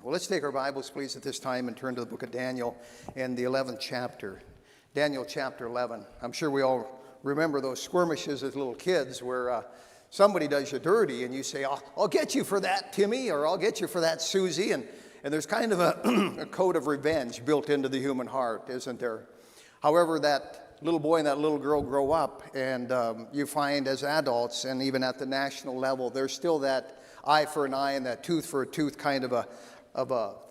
Well, let's take our Bibles, please, at this time and turn to the book of Daniel and the 11th chapter. Daniel chapter 11. I'm sure we all remember those skirmishes as little kids where somebody does you dirty and you say, I'll get you for that, Timmy, or I'll get you for that, Susie. And there's kind of a code of revenge built into the human heart, isn't there? However, that little boy and that little girl grow up, and you find as adults and even at the national level, there's still that eye for an eye and that tooth for a tooth kind of a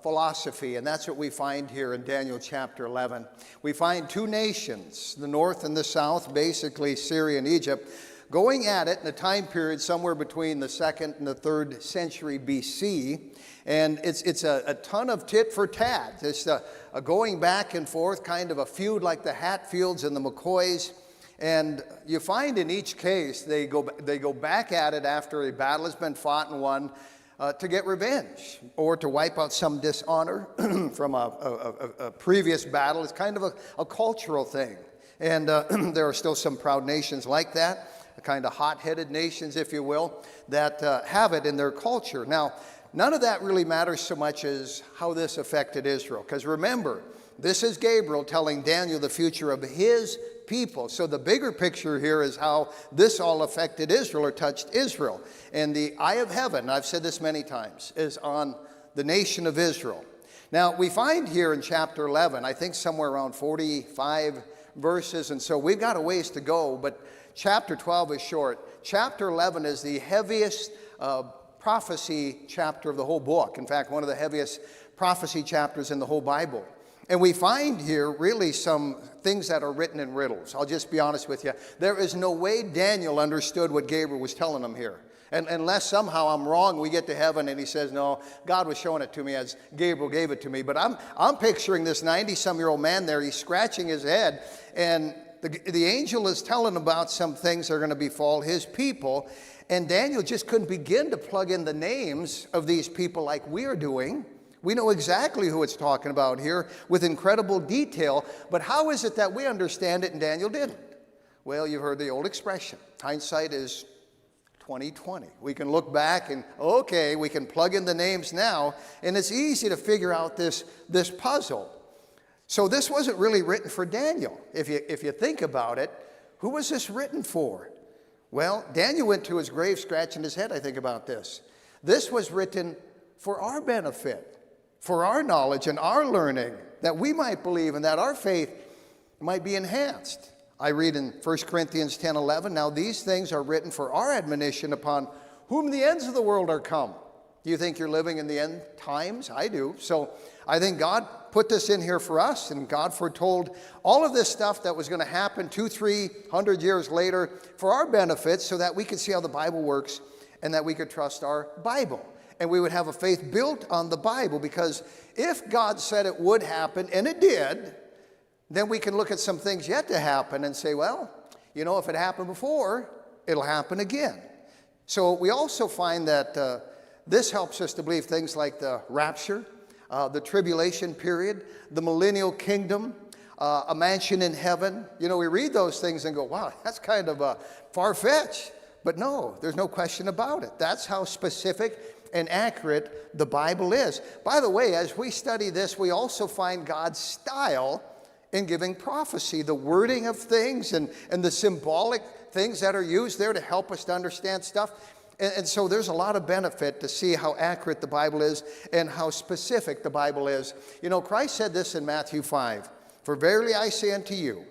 philosophy, and that's what we find here in Daniel chapter 11. We find two nations, the north and the south, basically Syria and Egypt, going at it in a time period somewhere between the 2nd and the 3rd century BC, and it's a ton of tit for tat. It's a going back and forth, kind of a feud like the Hatfields and the McCoys. And you find in each case they go back at it after a battle has been fought and won to get revenge or to wipe out some dishonor from a previous battle. It's kind of a cultural thing. And there are still some proud nations like that, kind of hot-headed nations, if you will, that have it in their culture. Now, none of that really matters so much as how this affected Israel. Because remember, this is Gabriel telling Daniel the future of his people. So the bigger picture here is how this all affected Israel or touched Israel. And the eye of heaven, I've said this many times, is on the nation of Israel. Now, we find here in chapter 11, I think somewhere around 45 verses, and so we've got a ways to go, but chapter 12 is short. Chapter 11 is the heaviest prophecy chapter of the whole book. In fact, one of the heaviest prophecy chapters in the whole Bible. And we find here really some things that are written in riddles. I'll just be honest with you. There is no way Daniel understood what Gabriel was telling him here. And unless somehow I'm wrong, we get to heaven and he says, no, God was showing it to me as Gabriel gave it to me. But I'm picturing this 90-some-year-old man there. He's scratching his head. And the angel is telling him about some things that are going to befall his people. And Daniel just couldn't begin to plug in the names of these people like we are doing. We know exactly who it's talking about here with incredible detail, but how is it that we understand it and Daniel didn't? Well, you've heard the old expression, hindsight is 20/20. We can look back and, okay, we can plug in the names now, and it's easy to figure out this puzzle. So this wasn't really written for Daniel. If you think about it, who was this written for? Well, Daniel went to his grave scratching his head, I think, about this. This was written for our benefit, for our knowledge and our learning, that we might believe and that our faith might be enhanced. I read in 1 Corinthians 10:11, now these things are written for our admonition upon whom the ends of the world are come. Do you think you're living in the end times? I do. So I think God put this in here for us, and God foretold all of this stuff that was going to happen 200-300 years later for our benefit so that we could see how the Bible works and that we could trust our Bible. And we would have a faith built on the Bible, because if God said it would happen, and it did, then we can look at some things yet to happen and say, well, you know, if it happened before, it'll happen again. So we also find that this helps us to believe things like the rapture, the tribulation period, the millennial kingdom, a mansion in heaven. You know, we read those things and go, wow, that's kind of far-fetched. But no, there's no question about it. That's how specific and accurate the Bible is. By the way, as we study this, we also find God's style in giving prophecy, the wording of things and the symbolic things that are used there to help us to understand stuff. And so there's a lot of benefit to see how accurate the Bible is and how specific the Bible is. You know, Christ said this in Matthew 5, for verily I say unto you,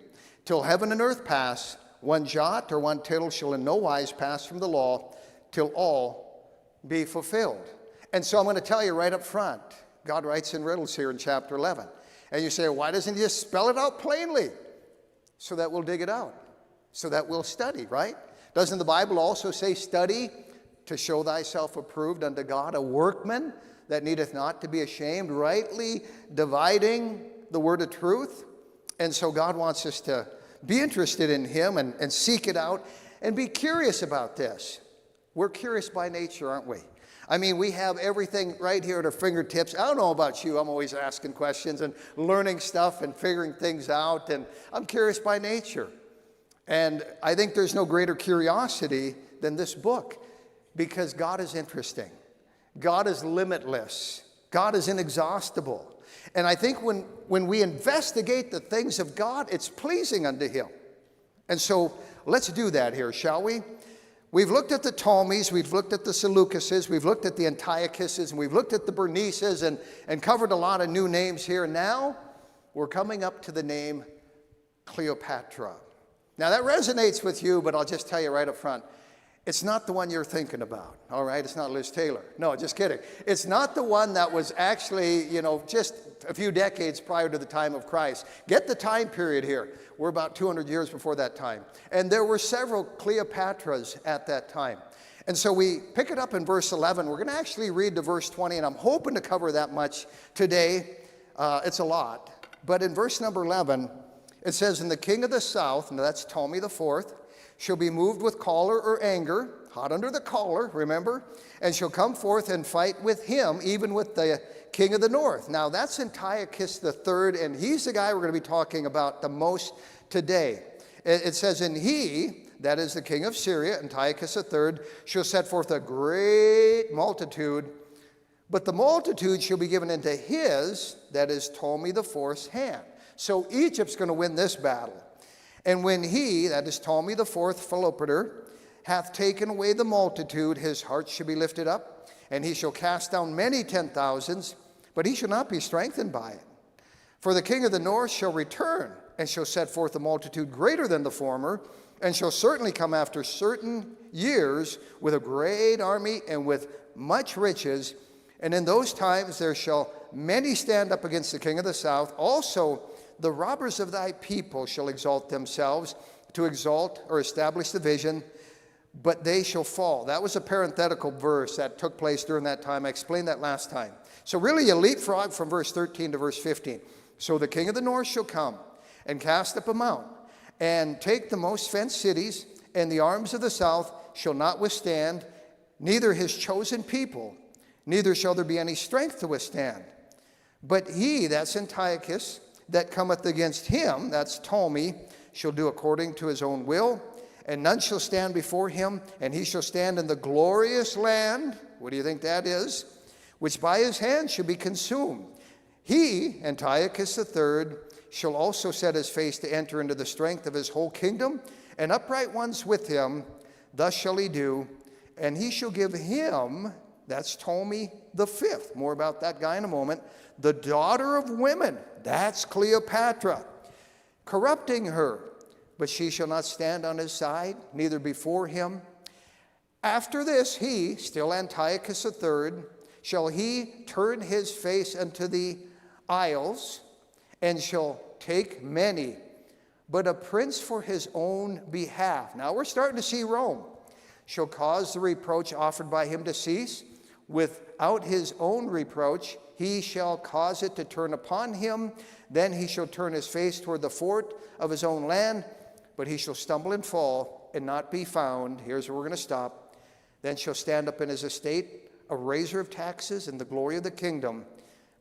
till heaven and earth pass, one jot or one tittle shall in no wise pass from the law, till all be fulfilled. And so I'm going to tell you right up front, God writes in riddles here in chapter 11. And you say, why doesn't he just spell it out plainly? So that we'll dig it out, so that we'll study, right? Doesn't the Bible also say, study to show thyself approved unto God, a workman that needeth not to be ashamed, rightly dividing the word of truth? And so God wants us to be interested in him and seek it out and be curious about this. We're curious by nature, aren't we? I mean, we have everything right here at our fingertips. I don't know about you. I'm always asking questions and learning stuff and figuring things out. And I'm curious by nature. And I think there's no greater curiosity than this book, because God is interesting. God is limitless. God is inexhaustible. And I think when we investigate the things of God, it's pleasing unto him. And so let's do that here, shall we? We've looked at the Ptolemies, we've looked at the Seleucuses, we've looked at the Antiochuses, and we've looked at the Bernices and covered a lot of new names here. Now we're coming up to the name Cleopatra. Now that resonates with you, but I'll just tell you right up front, it's not the one you're thinking about, all right? It's not Liz Taylor. No, just kidding. It's not the one that was actually, just a few decades prior to the time of Christ. Get the time period here. We're about 200 years before that time. And there were several Cleopatras at that time. And so we pick it up in verse 11. We're going to actually read to verse 20, and I'm hoping to cover that much today. It's a lot. But in verse number 11, it says, "And the king of the south," and that's Ptolemy the fourth, "shall be moved with choler or anger," hot under the collar, remember, "and shall come forth and fight with him, even with the king of the north." Now that's Antiochus III, and he's the guy we're going to be talking about the most today. It says, "And he," that is the king of Syria, Antiochus III, "shall set forth a great multitude, but the multitude shall be given into his," that is Ptolemy the fourth's, "hand." So Egypt's going to win this battle. "And when he," that is Ptolemy the fourth, Philopater, "hath taken away the multitude, his heart shall be lifted up, and he shall cast down many 10,000s, but he shall not be strengthened by it. For the king of the north shall return, and shall set forth a multitude greater than the former, and shall certainly come after certain years with a great army and with much riches. And in those times there shall many stand up against the king of the south. Also the robbers of thy people shall exalt themselves to exalt or establish the vision, but they shall fall." That was a parenthetical verse that took place during that time. I explained that last time. So really you leapfrog from verse 13 to verse 15. "So the king of the north shall come and cast up a mount and take the most fenced cities, and the arms of the south shall not withstand, neither his chosen people, neither shall there be any strength to withstand. But he," that's Antiochus, "that cometh against him," that's Ptolemy, "shall do according to his own will, and none shall stand before him, and he shall stand in the glorious land," what do you think that is? "Which by his hand shall be consumed. He," Antiochus III, "shall also set his face to enter into the strength of his whole kingdom, and upright ones with him. Thus shall he do, and he shall give him," that's Ptolemy the fifth, more about that guy in a moment, "the daughter of women," that's Cleopatra, "corrupting her, but she shall not stand on his side, neither before him. After this he," still Antiochus III, "shall he turn his face unto the isles, and shall take many, but a prince for his own behalf." Now we're starting to see Rome. "Shall cause the reproach offered by him to cease. Without his own reproach, he shall cause it to turn upon him. Then he shall turn his face toward the fort of his own land, but he shall stumble and fall and not be found." Here's where we're going to stop. "Then shall stand up in his estate a raiser of taxes and the glory of the kingdom.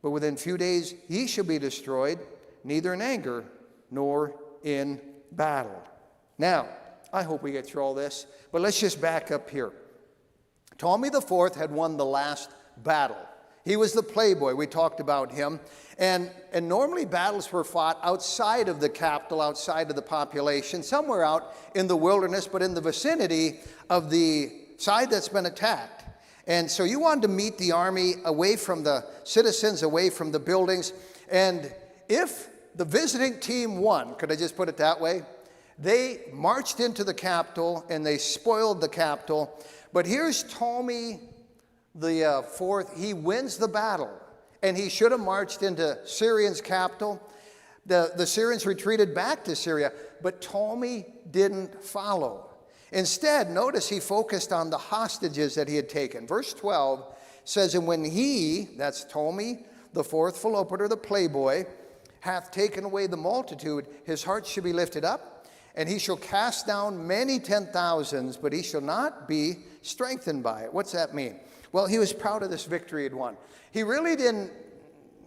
But within few days he shall be destroyed, neither in anger nor in battle." Now, I hope we get through all this, but let's just back up here. Ptolemy IV had won the last battle. He was the playboy. We talked about him. And normally battles were fought outside of the capital, outside of the population, somewhere out in the wilderness, but in the vicinity of the side that's been attacked. And so you wanted to meet the army away from the citizens, away from the buildings. And if the visiting team won, could I just put it that way? They marched into the capital and they spoiled the capital. But here's Ptolemy the fourth. He wins the battle, and he should have marched into Syrian's capital. The Syrians retreated back to Syria, but Ptolemy didn't follow. Instead, notice he focused on the hostages that he had taken. Verse 12 says, "And when he," that's Ptolemy the fourth, Philopater the playboy, "hath taken away the multitude, his heart shall be lifted up, and he shall cast down many 10,000s, but he shall not be strengthened by it." What's that mean? Well, he was proud of this victory he'd won. He really didn't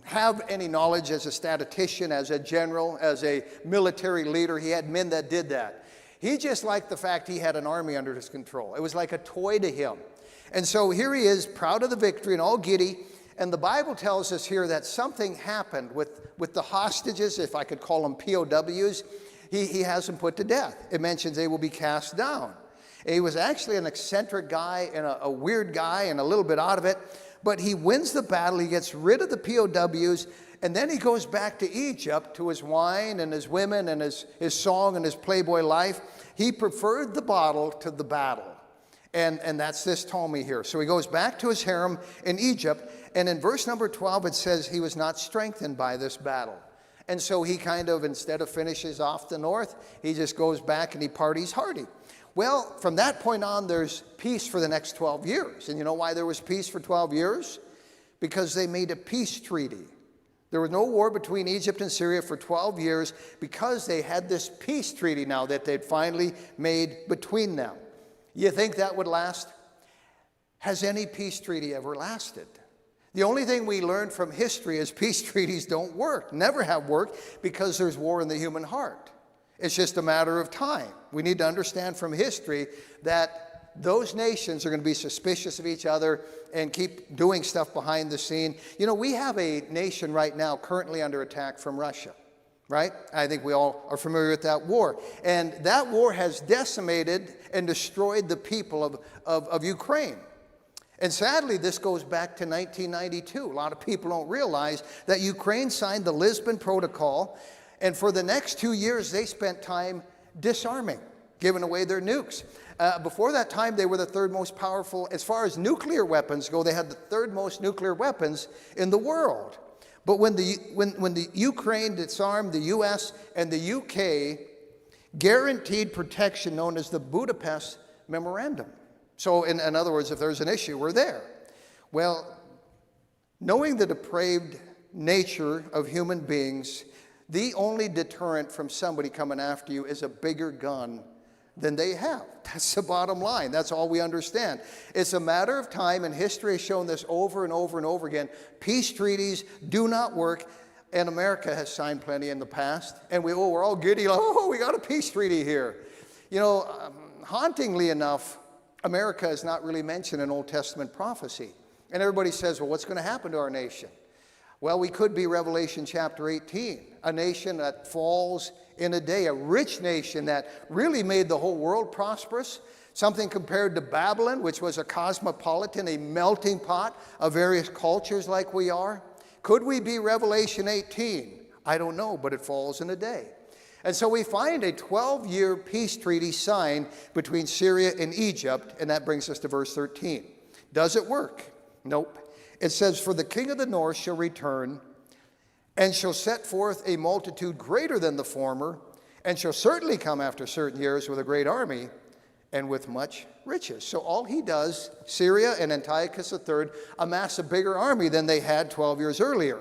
have any knowledge as a statistician, as a general, as a military leader. He had men that did that. He just liked the fact he had an army under his control. It was like a toy to him. And so here he is, proud of the victory and all giddy. And the Bible tells us here that something happened with the hostages, if I could call them POWs. He has them put to death. It mentions they will be cast down. He was actually an eccentric guy and a weird guy and a little bit out of it. But he wins the battle. He gets rid of the POWs. And then he goes back to Egypt, to his wine and his women and his song and his playboy life. He preferred the bottle to the battle. And that's this Ptolemy here. So he goes back to his harem in Egypt. And in verse number 12, it says he was not strengthened by this battle. And so he kind of, instead of finishes off the north, he just goes back and he parties hardy. Well, from that point on, there's peace for the next 12 years. And you know why there was peace for 12 years? Because they made a peace treaty. There was no war between Egypt and Syria for 12 years because they had this peace treaty now that they'd finally made between them. You think that would last? Has any peace treaty ever lasted? The only thing we learn from history is peace treaties don't work, never have worked, because there's war in the human heart. It's just a matter of time. We need to understand from history that those nations are going to be suspicious of each other and keep doing stuff behind the scene. You know, we have a nation right now currently under attack from Russia, right? I think we all are familiar with that war. And that war has decimated and destroyed the people of Ukraine. And sadly, this goes back to 1992. A lot of people don't realize that Ukraine signed the Lisbon Protocol, and for the next 2 years, they spent time disarming, giving away their nukes. Before that time, they were the third most powerful. As far as nuclear weapons go, they had the third most nuclear weapons in the world. But when the Ukraine disarmed, the U.S. and the U.K. guaranteed protection known as the Budapest Memorandum. So in other words, if there's an issue, we're there. Well, knowing the depraved nature of human beings, the only deterrent from somebody coming after you is a bigger gun than they have. That's the bottom line. That's all we understand. It's a matter of time, and history has shown this over and over and over again. Peace treaties do not work, and America has signed plenty in the past. And we're all giddy, like, oh, we got a peace treaty here. You know, hauntingly enough, America is not really mentioned in Old Testament prophecy. And everybody says, well, what's going to happen to our nation? Well, we could be Revelation chapter 18, a nation that falls in a day, a rich nation that really made the whole world prosperous, something compared to Babylon, which was a cosmopolitan, a melting pot of various cultures like we are. Could we be Revelation 18? I don't know, but it falls in a day. And so we find a 12-year peace treaty signed between Syria and Egypt, and that brings us to verse 13. Does it work? Nope. It says, for the king of the north shall return, and shall set forth a multitude greater than the former, and shall certainly come after certain years with a great army, and with much riches. So all he does, Syria and Antiochus III, amass a bigger army than they had 12 years earlier.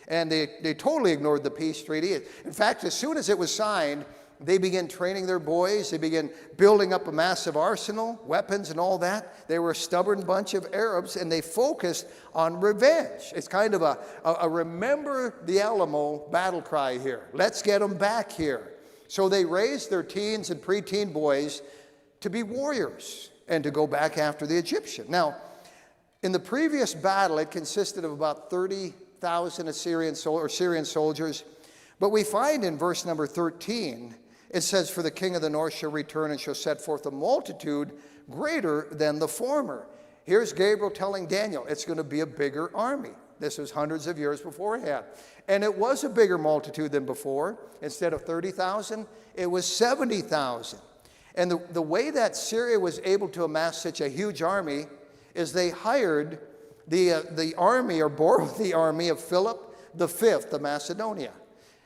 And they totally ignored the peace treaty. In fact, as soon as it was signed, they began training their boys. They began building up a massive arsenal, weapons and all that. They were a stubborn bunch of Arabs, and they focused on revenge. It's kind of a remember the Alamo battle cry here. Let's get them back here. So they raised their teens and preteen boys to be warriors and to go back after the Egyptian. Now, in the previous battle, it consisted of about 30,000 Syrian soldiers. But we find in verse number 13, it says, for the king of the north shall return and shall set forth a multitude greater than the former. Here's Gabriel telling Daniel, it's going to be a bigger army. This was hundreds of years beforehand. And it was a bigger multitude than before. Instead of 30,000, it was 70,000. And the way that Syria was able to amass such a huge army is they hired the army, or borrowed the army of Philip V of Macedonia.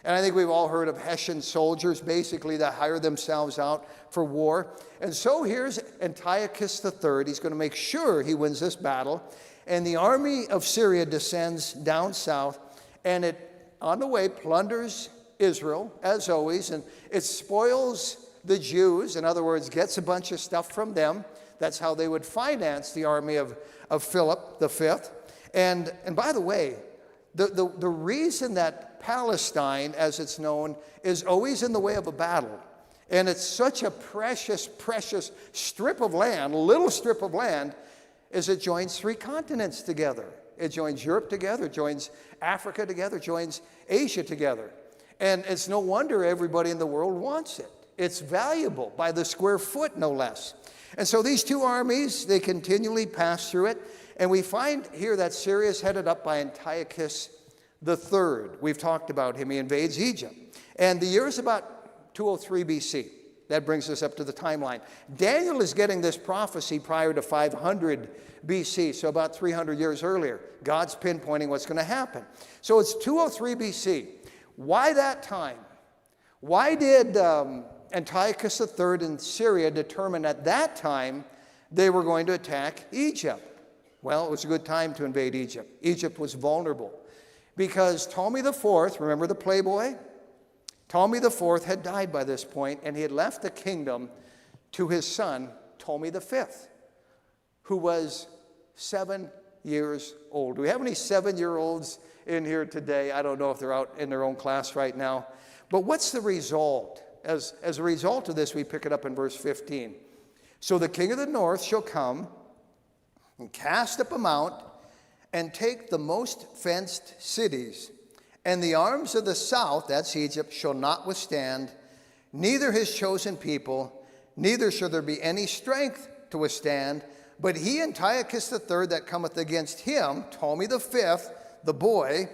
And I think we've all heard of Hessian soldiers, basically, that hire themselves out for war. And so here's Antiochus III. He's going to make sure he wins this battle. And the army of Syria descends down south, and it, on the way, plunders Israel, as always, and it spoils the Jews. In other words, gets a bunch of stuff from them. That's how they would finance the army of Philip V. And by the way, the reason that Palestine, as it's known, is always in the way of a battle, and it's such a precious, precious strip of land, little strip of land, is it joins 3 continents together. It joins Europe together, it joins Africa together, it joins Asia together. And it's no wonder everybody in the world wants it. It's valuable by the square foot, no less. And so these two armies, they continually pass through it. And we find here that Syria is headed up by Antiochus III. We've talked about him. He invades Egypt. And the year is about 203 BC. That brings us up to the timeline. Daniel is getting this prophecy prior to 500 BC, so about 300 years earlier. God's pinpointing what's going to happen. So it's 203 BC. Why that time? Why did Antiochus III in Syria determine at that time they were going to attack Egypt? Well, it was a good time to invade Egypt. Egypt was vulnerable because Ptolemy IV, remember the playboy? Ptolemy IV had died by this point, and he had left the kingdom to his son, Ptolemy V, who was 7 years old. Do we have any 7-year-olds in here today? I don't know if they're out in their own class right now. But what's the result? As a result of this, we pick it up in verse 15. So the king of the north shall come and cast up a mount and take the most fenced cities. And the arms of the south, that's Egypt, shall not withstand, neither his chosen people, neither shall there be any strength to withstand. But he, Antiochus III, that cometh against him, Ptolemy V, the boy,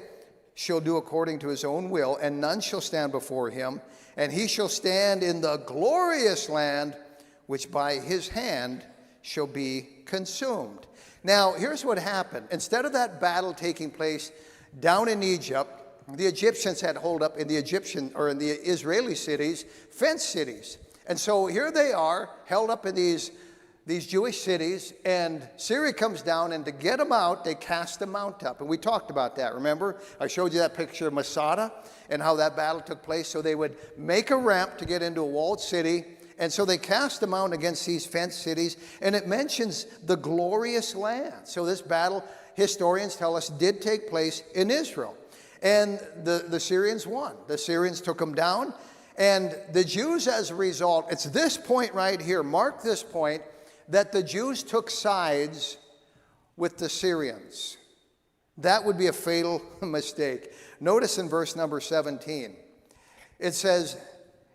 shall do according to his own will, and none shall stand before him. And he shall stand in the glorious land, which by his hand shall be consumed. Now, here's what happened. Instead of that battle taking place down in Egypt, the Egyptians had hold up in the Israeli cities, fenced cities. And so here they are, held up in these Jewish cities, and Syria comes down, and to get them out, they cast a mount up. And we talked about that, remember? I showed you that picture of Masada and how that battle took place. So they would make a ramp to get into a walled city, and so they cast a mount against these fenced cities, and it mentions the glorious land. So this battle, historians tell us, did take place in Israel. And the Syrians won. The Syrians took them down. And the Jews, as a result, it's this point right here, mark this point, that the Jews took sides with the Syrians. That would be a fatal mistake. Notice in verse number 17, it says,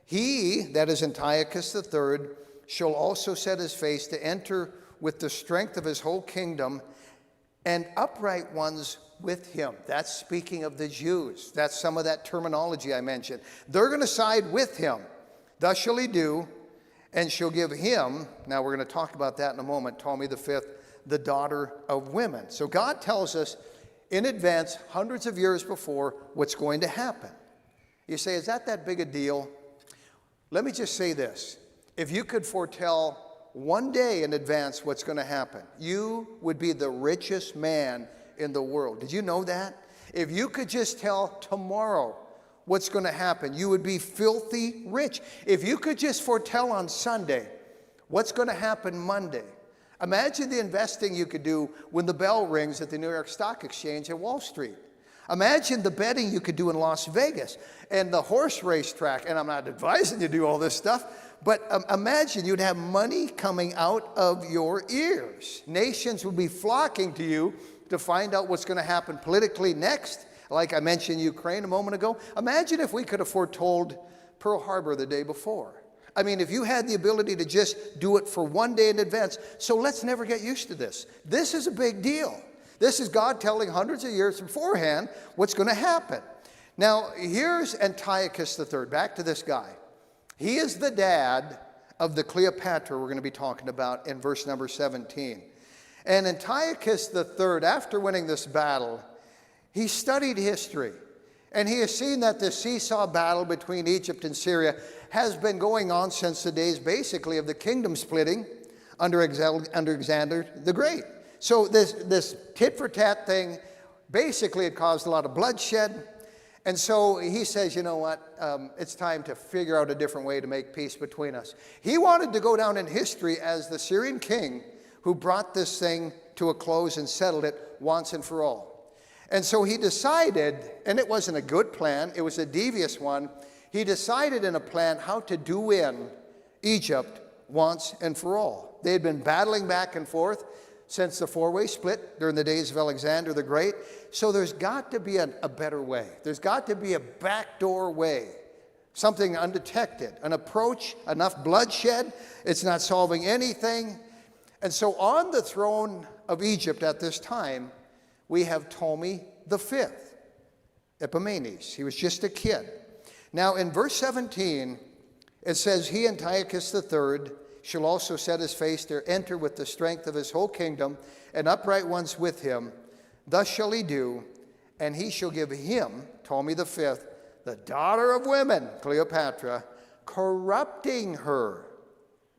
he, that is Antiochus III, shall also set his face to enter with the strength of his whole kingdom, and upright ones with him. That's speaking of the Jews. That's some of that terminology I mentioned. They're going to side with him. Thus shall he do, and shall give him, now we're going to talk about that in a moment, Ptolemy V, the daughter of women. So God tells us in advance, hundreds of years before, what's going to happen. You say, is that big a deal? Let me just say this. If you could foretell one day in advance what's going to happen, you would be the richest man in the world. Did you know that? If you could just tell tomorrow what's going to happen, you would be filthy rich. If you could just foretell on Sunday what's going to happen Monday, imagine the investing you could do when the bell rings at the New York Stock Exchange and Wall Street. Imagine the betting you could do in Las Vegas and the horse race track. And I'm not advising you to do all this stuff, but imagine you'd have money coming out of your ears. Nations would be flocking to you to find out what's going to happen politically next. Like I mentioned Ukraine a moment ago. Imagine if we could have foretold Pearl Harbor the day before. I mean, if you had the ability to just do it for one day in advance. So let's never get used to this. This is a big deal. This is God telling hundreds of years beforehand what's going to happen. Now, here's Antiochus III. Back to this guy. He is the dad of the Cleopatra we're going to be talking about in verse number 17. And Antiochus III, after winning this battle, he studied history. And he has seen that the seesaw battle between Egypt and Syria has been going on since the days, basically, of the kingdom splitting under Alexander the Great. So this tit-for-tat thing, basically it caused a lot of bloodshed. And so he says, you know what, it's time to figure out a different way to make peace between us. He wanted to go down in history as the Syrian king who brought this thing to a close and settled it once and for all. And so he decided, and it wasn't a good plan, it was a devious one, he decided in a plan how to do in Egypt once and for all. They had been battling back and forth. since the four-way split during the days of Alexander the Great. So there's got to be a better way. There's got to be a backdoor way, something undetected, an approach, enough bloodshed. It's not solving anything. And so on the throne of Egypt at this time, we have Ptolemy the fifth, Epimanes. He was just a kid. Now in verse 17, it says, he, Antiochus III, shall also set his face to enter with the strength of his whole kingdom, and upright ones with him. Thus shall he do, and he shall give him, Ptolemy the fifth, the daughter of women, Cleopatra, corrupting her.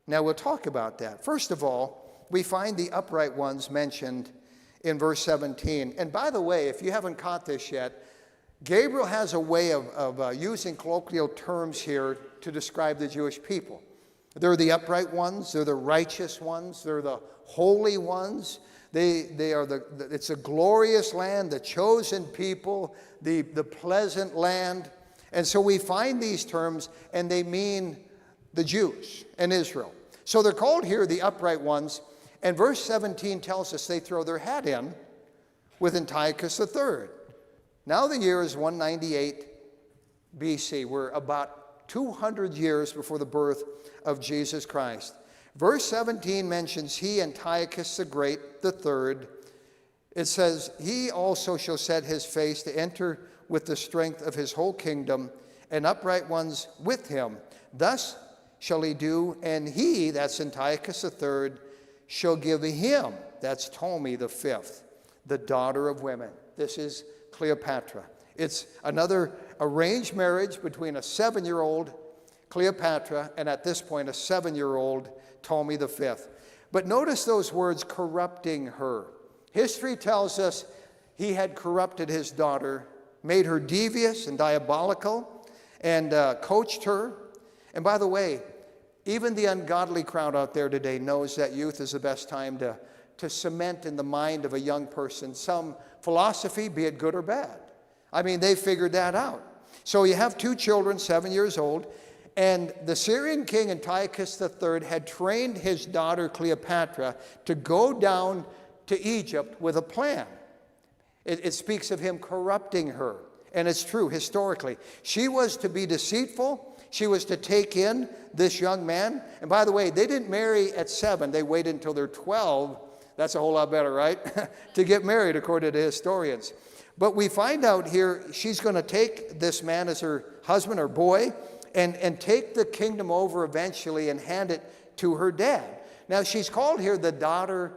Now we'll talk about that. First of all, we find the upright ones mentioned in verse 17. And by the way, if you haven't caught this yet, Gabriel has a way of using colloquial terms here to describe the Jewish people. They're the upright ones, they're the righteous ones, they're the holy ones. They are it's a glorious land, the chosen people, the pleasant land. And so we find these terms, and they mean the Jews and Israel. So they're called here the upright ones, and verse 17 tells us they throw their hat in with Antiochus III. Now the year is 198 BC. We're about 200 years before the birth of Jesus Christ. Verse 17 mentions he, Antiochus the Great, the third. It says, he also shall set his face to enter with the strength of his whole kingdom, and upright ones with him. Thus shall he do, and he, that's Antiochus the third, shall give him, that's Ptolemy the fifth, the daughter of women. This is Cleopatra. It's another arranged marriage between a 7-year-old Cleopatra, and at this point, a 7-year-old Ptolemy the fifth. But notice those words, corrupting her. History tells us he had corrupted his daughter, made her devious and diabolical, and coached her. And by the way, even the ungodly crowd out there today knows that youth is the best time to cement in the mind of a young person some philosophy, be it good or bad. I mean, they figured that out. So you have two children, 7 years old, and the Syrian king Antiochus III had trained his daughter Cleopatra to go down to Egypt with a plan. It speaks of him corrupting her, and it's true historically. She was to be deceitful. She was to take in this young man. And by the way, they didn't marry at 7. They waited until they're 12. That's a whole lot better, right? To get married, according to historians. But we find out here she's going to take this man as her husband or boy, and take the kingdom over eventually and hand it to her dad. Now, she's called here the daughter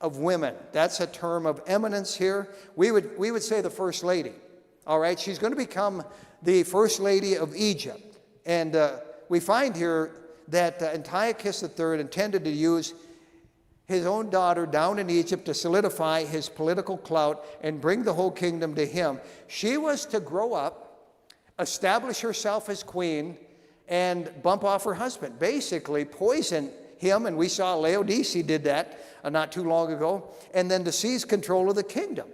of women. That's a term of eminence here. We would say the first lady. All right, she's going to become the first lady of Egypt. And we find here that Antiochus III intended to use his own daughter down in Egypt to solidify his political clout and bring the whole kingdom to him. She was to grow up, establish herself as queen, and bump off her husband. Basically, poison him, and we saw Laodicea did that not too long ago, and then to seize control of the kingdom.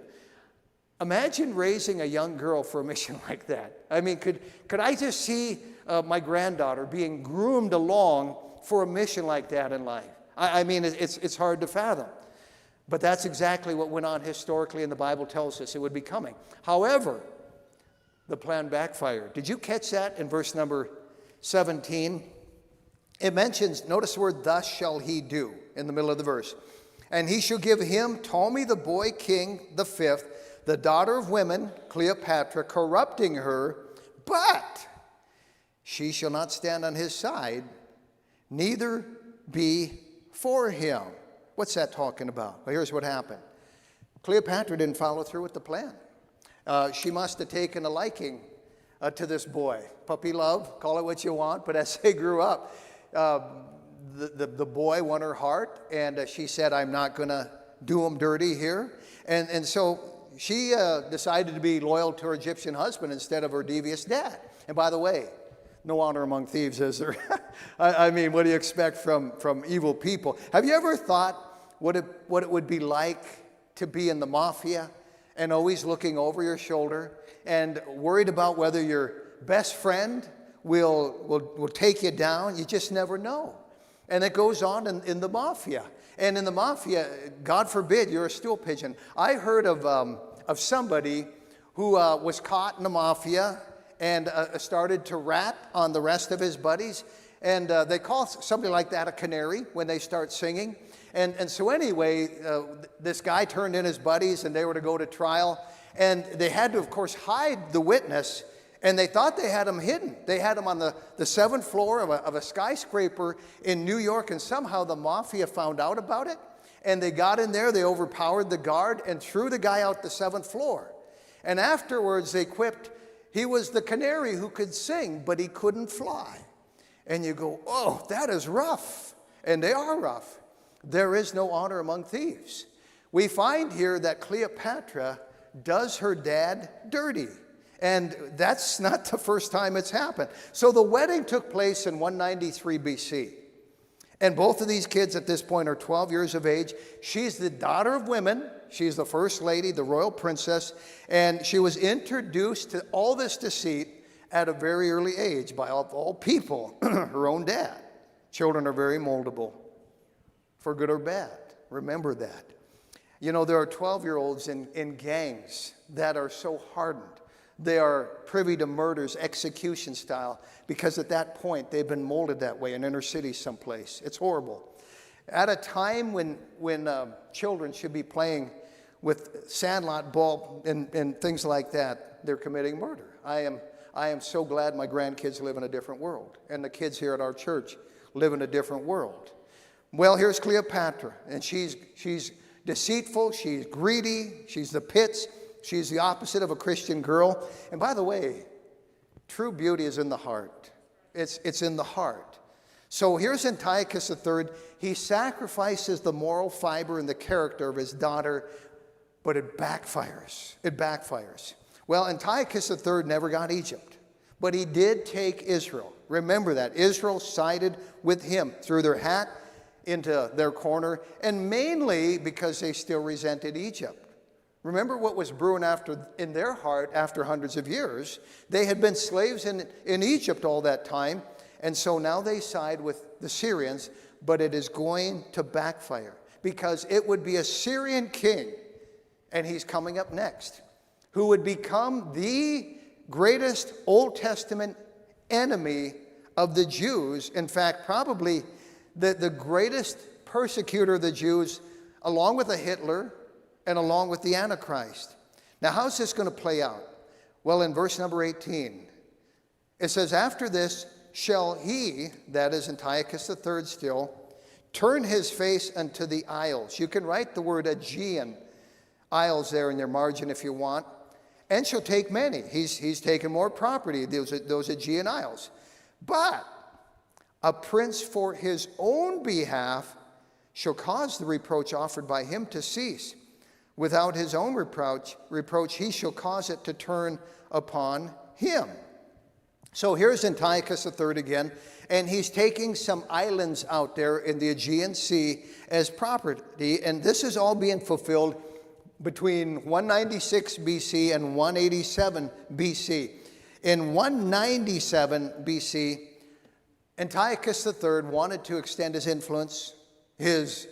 Imagine raising a young girl for a mission like that. I mean, could I just see my granddaughter being groomed along for a mission like that in life? I mean, it's hard to fathom. But that's exactly what went on historically, and the Bible tells us it would be coming. However, the plan backfired. Did you catch that in verse number 17? It mentions, notice the word, thus shall he do, in the middle of the verse. And he shall give him, Ptolemy the boy king, the fifth, the daughter of women, Cleopatra, corrupting her, but she shall not stand on his side, neither be for him. What's that talking about? Well, here's what happened. Cleopatra didn't follow through with the plan. She must have taken a liking to this boy. Puppy love, call it what you want, but as they grew up, the boy won her heart, and she said, I'm not going to do him dirty here. And so she decided to be loyal to her Egyptian husband instead of her devious dad. And by the way, no honor among thieves, is there? I mean, what do you expect from evil people? Have you ever thought what it would be like to be in the mafia and always looking over your shoulder and worried about whether your best friend will take you down? You just never know. And it goes on in the mafia. And in the mafia, God forbid, you're a stool pigeon. I heard of somebody who was caught in the mafia and started to rat on the rest of his buddies. And they call somebody like that a canary when they start singing. And so anyway, this guy turned in his buddies and they were to go to trial. And they had to, of course, hide the witness. And they thought they had him hidden. They had him on the 7th floor of a skyscraper in New York. And somehow the mafia found out about it. And they got in there, they overpowered the guard and threw the guy out the 7th floor. And afterwards they quipped, he was the canary who could sing, but he couldn't fly. And you go, oh, that is rough. And they are rough. There is no honor among thieves. We find here that Cleopatra does her dad dirty. And that's not the first time it's happened. So the wedding took place in 193 BC. And both of these kids at this point are 12 years of age. She's the daughter of women. She's the first lady, the royal princess. And she was introduced to all this deceit at a very early age by all people, her own dad. Children are very moldable, for good or bad. Remember that. You know, there are 12-year-olds in gangs that are so hardened. They are privy to murders, execution style, because at that point they've been molded that way in inner cities someplace. It's horrible. At a time when children should be playing with sandlot ball and things like that, they're committing murder. I am so glad my grandkids live in a different world, and the kids here at our church live in a different world. Well, here's Cleopatra, and she's deceitful, she's greedy, she's the pits. She's the opposite of a Christian girl. And by the way, true beauty is in the heart. It's in the heart. So here's Antiochus III. He sacrifices the moral fiber and the character of his daughter, but it backfires. It backfires. Well, Antiochus III never got Egypt, but he did take Israel. Remember that. Israel sided with him, threw their hat into their corner, and mainly because they still resented Egypt. Remember what was brewing in their heart after hundreds of years. They had been slaves in Egypt all that time, and so now they side with the Syrians, but it is going to backfire because it would be a Syrian king, and he's coming up next, who would become the greatest Old Testament enemy of the Jews. In fact, probably the greatest persecutor of the Jews, along with a Hitler, and along with the Antichrist. Now, how's this going to play out? Well, in verse number 18, it says, after this shall he, that is Antiochus III still, turn his face unto the isles. You can write the word Aegean isles there in your margin if you want, and shall take many. He's taken more property, those Aegean isles. But a prince for his own behalf shall cause the reproach offered by him to cease. Without his own reproach, he shall cause it to turn upon him. So here's Antiochus III again, and he's taking some islands out there in the Aegean Sea as property, and this is all being fulfilled between 196 BC and 187 BC. In 197 BC, Antiochus III wanted to extend his influence, his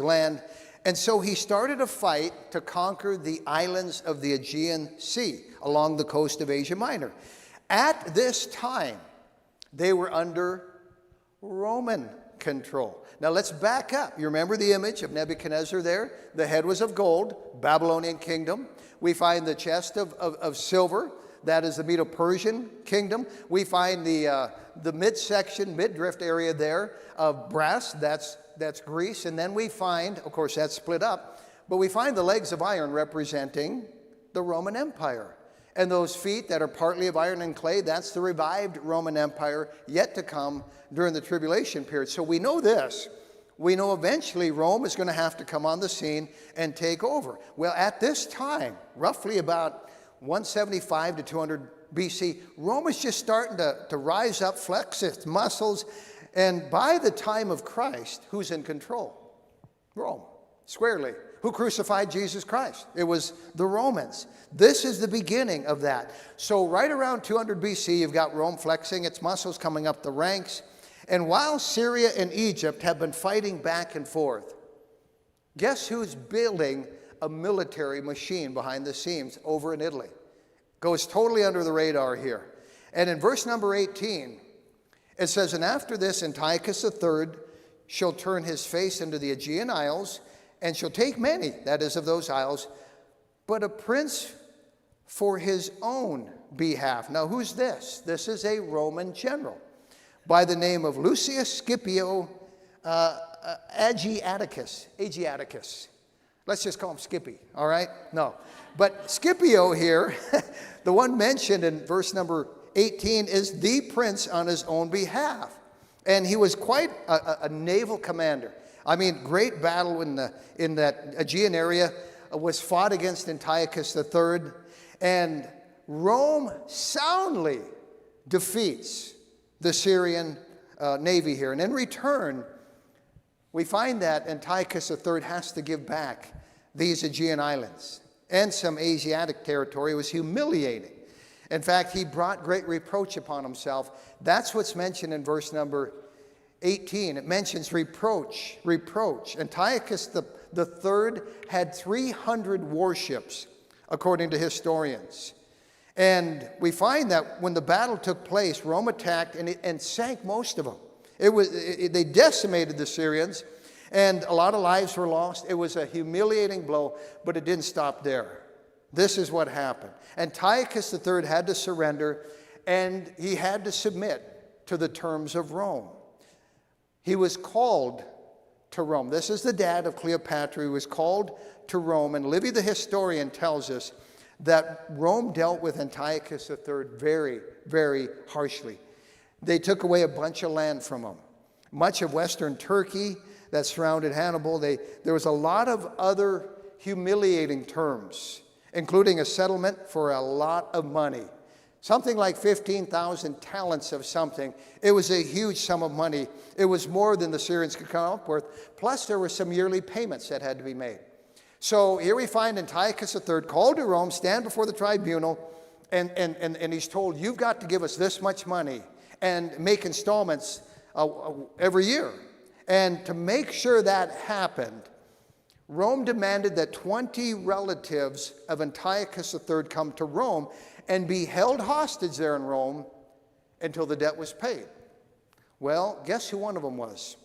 land, and so he started a fight to conquer the islands of the Aegean Sea along the coast of Asia Minor. At this time, they were under Roman control. Now let's back up. You remember the image of Nebuchadnezzar there? The head was of gold, Babylonian kingdom. We find the chest of silver. That is the Medo-Persian kingdom. We find the midsection, midriff area there of brass. That's Greece. And then we find, of course, that's split up, but we find the legs of iron representing the Roman Empire. And those feet that are partly of iron and clay, that's the revived Roman Empire yet to come during the tribulation period. So we know this. We know eventually Rome is going to have to come on the scene and take over. Well, at this time, roughly about 175 to 200 BC, Rome is just starting to rise up, flex its muscles. And by the time of Christ, who's in control? Rome, squarely. Who crucified Jesus Christ? It was the Romans. This is the beginning of that. So right around 200 BC, you've got Rome flexing its muscles, coming up the ranks. And while Syria and Egypt have been fighting back and forth, Guess who's building a military machine behind the scenes over in Italy? Goes totally under the radar here. And in verse number 18, it says, "And after this, Antiochus III shall turn his face into the Aegean Isles, and shall take many, that is, of those isles, but a prince for his own behalf." Now, who's this? This is a Roman general by the name of Lucius Scipio Agiaticus. Let's just call him Skippy, all right? No. But Scipio here, the one mentioned in verse number 18, is the prince on his own behalf. And he was quite a naval commander. I mean, great battle in that Aegean area was fought against Antiochus III. And Rome soundly defeats the Syrian navy here. And in return, we find that Antiochus III has to give back these Aegean islands and some Asiatic territory. It was humiliating. In fact, he brought great reproach upon himself. That's what's mentioned in verse number 18. It mentions reproach. Antiochus III had 300 warships, according to historians. And we find that when the battle took place, Rome attacked and sank most of them. They decimated the Syrians, and a lot of lives were lost. It was a humiliating blow, but it didn't stop there. This is what happened. Antiochus III had to surrender, and he had to submit to the terms of Rome. He was called to Rome. This is the dad of Cleopatra. He was called to Rome, and Livy the historian tells us that Rome dealt with Antiochus III very, very harshly. They took away a bunch of land from him. Much of western Turkey that surrounded Hannibal. There was a lot of other humiliating terms, including a settlement for a lot of money. Something like 15,000 talents of something. It was a huge sum of money. It was more than the Syrians could come up with. Plus, there were some yearly payments that had to be made. So here we find Antiochus III called to Rome, stand before the tribunal, and he's told, you've got to give us this much money and make installments every year. And to make sure that happened, Rome demanded that 20 relatives of Antiochus III come to Rome and be held hostage there in Rome until the debt was paid. Well, guess who one of them was?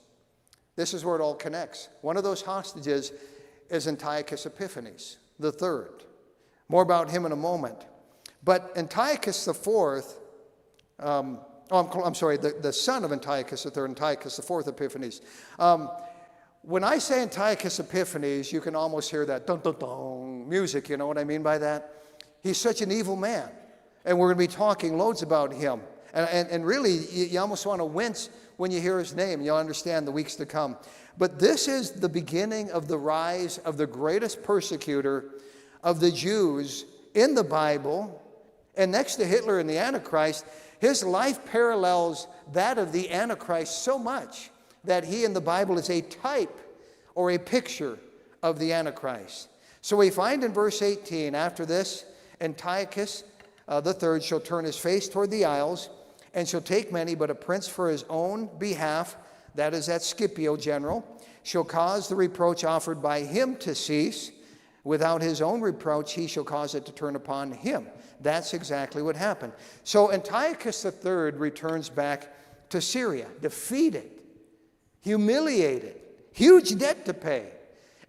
This is where it all connects. One of those hostages is Antiochus Epiphanes III. More about him in a moment. But Antiochus IV, the son of Antiochus III, Antiochus IV Epiphanes. When I say Antiochus Epiphanes, you can almost hear that dun-dun-dun music, you know what I mean by that? He's such an evil man. And we're going to be talking loads about him. And really, you almost want to wince when you hear his name. You'll understand the weeks to come. But this is the beginning of the rise of the greatest persecutor of the Jews in the Bible. And next to Hitler and the Antichrist, his life parallels that of the Antichrist so much that he in the Bible is a type or a picture of the Antichrist. So we find in verse 18, after this, Antiochus III shall turn his face toward the isles, and shall take many, but a prince for his own behalf, that is that Scipio general, shall cause the reproach offered by him to cease. Without his own reproach, he shall cause it to turn upon him. That's exactly what happened. So Antiochus III returns back to Syria, defeated, humiliated, huge debt to pay.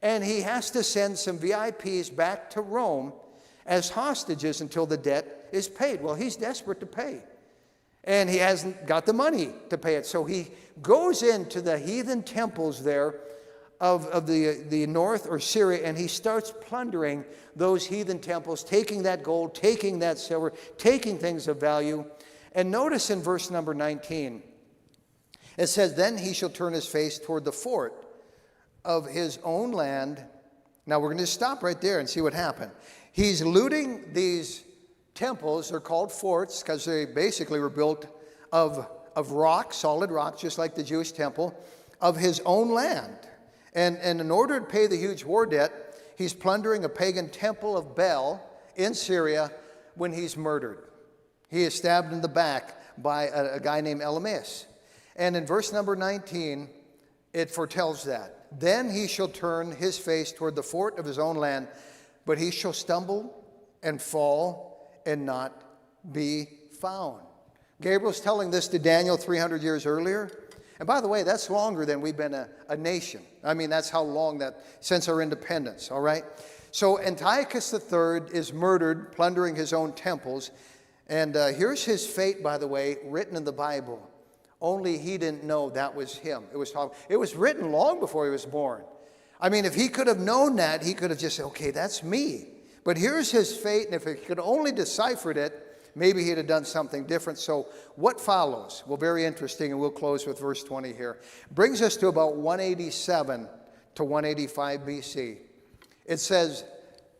And he has to send some VIPs back to Rome as hostages until the debt is paid. Well, he's desperate to pay. And he hasn't got the money to pay it. So he goes into the heathen temples there of the north or Syria, and he starts plundering those heathen temples, taking that gold, taking that silver, taking things of value. And notice in verse number 19, it says, then he shall turn his face toward the fort of his own land. Now we're going to stop right there and see what happened. He's looting these temples. They're called forts because they basically were built of rock, solid rock, just like the Jewish temple, of his own land. And in order to pay the huge war debt, he's plundering a pagan temple of Baal in Syria when he's murdered. He is stabbed in the back by a guy named Elymas. And in verse number 19, it foretells that. Then he shall turn his face toward the fort of his own land, but he shall stumble and fall and not be found. Gabriel's telling this to Daniel 300 years earlier. And by the way, that's longer than we've been a nation. I mean, that's how long that, since our independence, all right? So Antiochus III is murdered, plundering his own temples. And here's his fate, by the way, written in the Bible. Only he didn't know that was him. It was written long before he was born. I mean, if he could have known that, he could have just said, okay, that's me. But here's his fate, and if he could only deciphered it, maybe he'd have done something different. So what follows? Well, very interesting, and we'll close with verse 20 here. Brings us to about 187 to 185 BC. It says,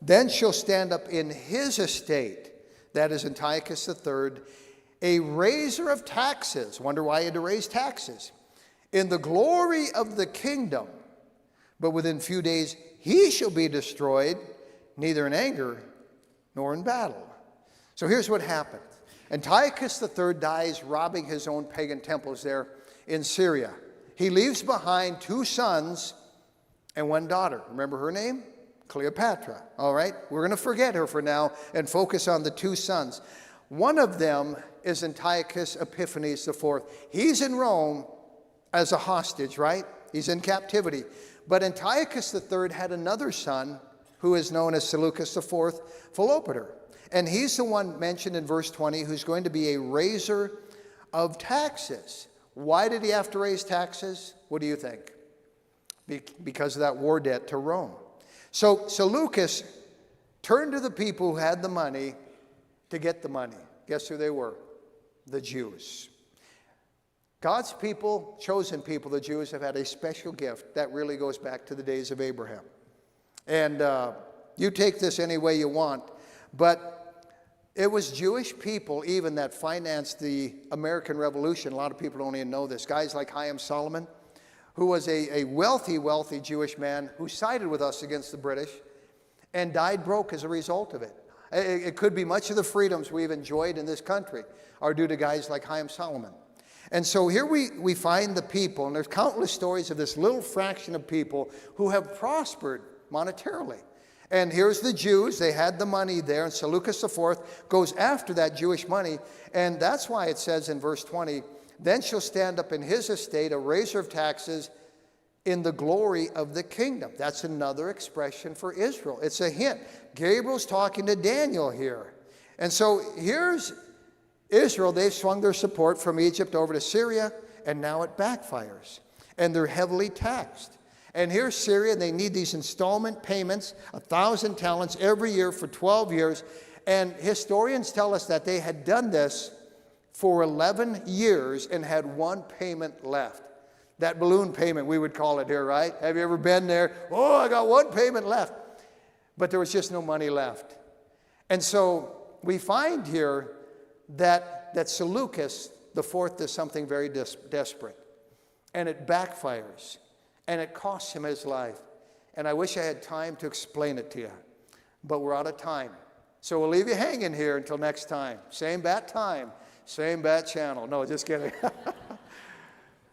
then shall stand up in his estate, that is Antiochus III, a raiser of taxes. Wonder why he had to raise taxes. In the glory of the kingdom, but within few days he shall be destroyed, neither in anger nor in battle. So here's what happened. Antiochus III dies robbing his own pagan temples there in Syria. He leaves behind 2 sons and 1 daughter. Remember her name? Cleopatra. All right? We're going to forget her for now and focus on the 2 sons. One of them is Antiochus Epiphanes IV. He's in Rome as a hostage, right? He's in captivity. But Antiochus III had another son who is known as Seleucus IV Philopator. And he's the one mentioned in verse 20 who's going to be a raiser of taxes. Why did he have to raise taxes? What do you think? Because of that war debt to Rome. So Seleucus turned to the people who had the money to get the money. Guess who they were? The Jews. God's people, chosen people, the Jews, have had a special gift that really goes back to the days of Abraham. And you take this any way you want, but it was Jewish people even that financed the American Revolution. A lot of people don't even know this. Guys like Chaim Solomon, who was a wealthy, wealthy Jewish man who sided with us against the British and died broke as a result of it. It could be much of the freedoms we've enjoyed in this country are due to guys like Chaim Solomon. And so here we find the people, and there's countless stories of this little fraction of people who have prospered monetarily. And here's the Jews. They had the money there, and Seleucus IV goes after that Jewish money. And that's why it says in verse 20, then shall stand up in his estate a raiser of taxes in the glory of the kingdom. That's another expression for Israel. It's a hint. Gabriel's talking to Daniel here. And so here's Israel. They've swung their support from Egypt over to Syria, and now it backfires. And they're heavily taxed. And here's Syria. They need these installment payments, 1,000 talents every year for 12 years. And historians tell us that they had done this for 11 years and had 1 payment left. That balloon payment, we would call it here, right? Have you ever been there? Oh, I got 1 payment left. But there was just no money left. And so we find here that Seleucus IV does something very desperate. And it backfires. And it costs him his life. And I wish I had time to explain it to you. But we're out of time. So we'll leave you hanging here until next time. Same bat time, same bat channel. No, just kidding.